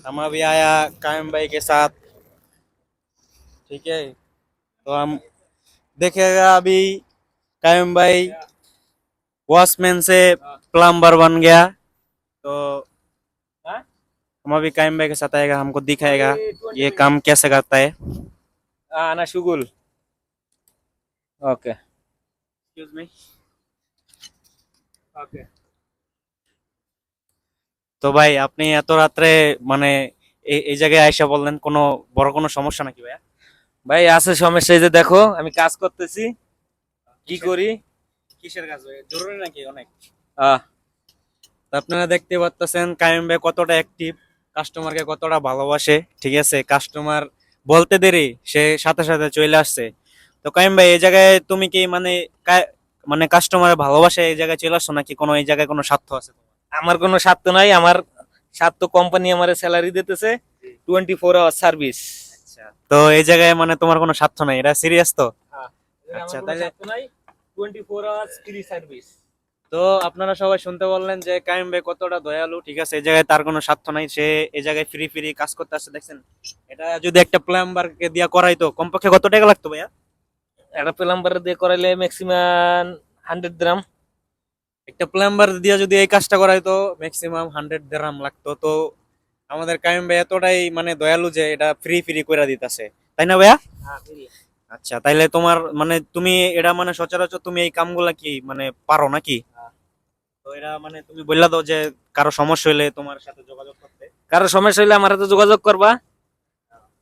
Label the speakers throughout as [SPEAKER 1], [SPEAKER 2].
[SPEAKER 1] हम अभी आया कायम भाई के साथ। ठीक है, तो हम देखेगा अभी कायम भाई वॉचमैन से प्लम्बर बन गया। तो हम अभी कायम भाई के साथ आएगा, हमको दिखाएगा ये काम कैसे करता है।
[SPEAKER 2] Ana Shugul. Okay.
[SPEAKER 1] Excuse me.
[SPEAKER 2] Okay.
[SPEAKER 1] তো ভাই আপনি এত রাত্রে মানে এই জায়গায় আইসা বললেন, কোনো বড় কোনো সমস্যা নাকি ভাইয়া?
[SPEAKER 2] ভাই আছে সমস্যা, এই যে দেখো আমি কাজ করতেছি, কি করি।
[SPEAKER 1] কিসের কাজ ভাই, জরুরি নাকি অনেক?
[SPEAKER 2] আহ
[SPEAKER 1] তো আপনারা দেখতে পাচ্ছেন কাইম ভাই কতটা অ্যাক্টিভ, কাস্টমারকে কতটা ভালোবাসে। ঠিক আছে, কাস্টমার বলতে দেরি সে সাথে সাথে চলে আসছে। তো কাইম ভাই এই জায়গায় তুমি কি মানে মানে কাস্টমারের ভালোবাসে এই জায়গায় চলে আসছো, নাকি কোনো এই জায়গায় কোনো স্বার্থ আছে তোমার?
[SPEAKER 2] আমার কোনো স্বার্থ নাই, আমার স্বার্থ কোম্পানি আমার স্যালারি দিতেছে, 24 আওয়ার সার্ভিস।
[SPEAKER 1] আচ্ছা, তো এই জায়গায় মানে তোমার কোনো স্বার্থ নাই, এটা সিরিয়াস তো? আচ্ছা,
[SPEAKER 2] আমার কোনো
[SPEAKER 1] তাহলে
[SPEAKER 2] স্বার্থ নাই, 24 আওয়ার ফ্রি সার্ভিস।
[SPEAKER 1] তো আপনারা সবাই শুনতে বললেন যে কাইম ভাই কতটা দয়ালু। ঠিক আছে, এই জায়গায় তার কোনো স্বার্থ নাই, সে এই জায়গায় ফ্রি ফ্রি কাজ করতে আসছে। দেখছেন, এটা যদি একটা প্লাম্বারকে দিয়া করাইতো কমপক্ষে কত টাকা লাগতো ভাইয়া?
[SPEAKER 2] একটা প্লাম্বার দিয়ে করাইলে ম্যাক্সিমাম 100 গ্রাম।
[SPEAKER 1] একটা প্লাম্বার দিয়া যদি এই কাজটা করাইতো ম্যাক্সিমাম 100 দিরহাম লাগতো। তো আমাদের কাইম ভাই এতটাই মানে দয়ালু যে এটা ফ্রি ফ্রি করে দিতেছে, তাই না ভাইয়া? আচ্ছা, তাইলে তোমার মানে তুমি এটা মানে সচরাচর তুমি এই কামগুলা কি মানে পারো নাকি? তো এরা মানে তুমি বললা দাও যে কারো সমস্যা হইলে তোমার সাথে যোগাযোগ করতে।
[SPEAKER 2] কারো সমস্যা হলে আমার সাথে যোগাযোগ করবা,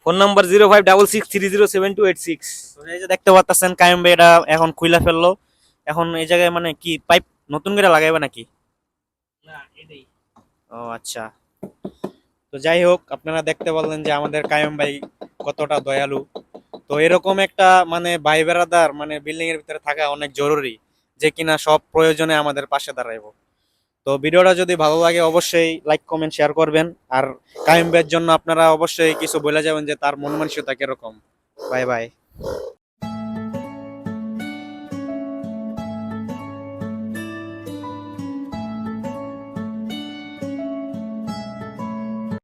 [SPEAKER 2] ফোন নাম্বার 0566307286।
[SPEAKER 1] তো এই যে দেখতে পাচ্ছেন কাইম ভাই এটা এখন খুইলা ফেললো। এখন এই জায়গায় মানে কি পাইপ নতুন করে লাগাইবে নাকি? ও আচ্ছা, তো যাই হোক, আপনারা দেখতে পারলেন যে আমাদের কায়ম ভাই কতটা দয়ালু। তো এরকম একটা মানে ভাই বেড়াদার মানে বিল্ডিং এর ভিতরে থাকা অনেক জরুরি, যে কিনা সব প্রয়োজনে আমাদের পাশে দাঁড়াইবো। তো ভিডিওটা যদি ভালো লাগে অবশ্যই লাইক কমেন্ট শেয়ার করবেন। আর কাইম ভাইয়ের জন্য আপনারা অবশ্যই কিছু বলে যাবেন যে তার মন মানসিকতা কিরকম। Bye bye.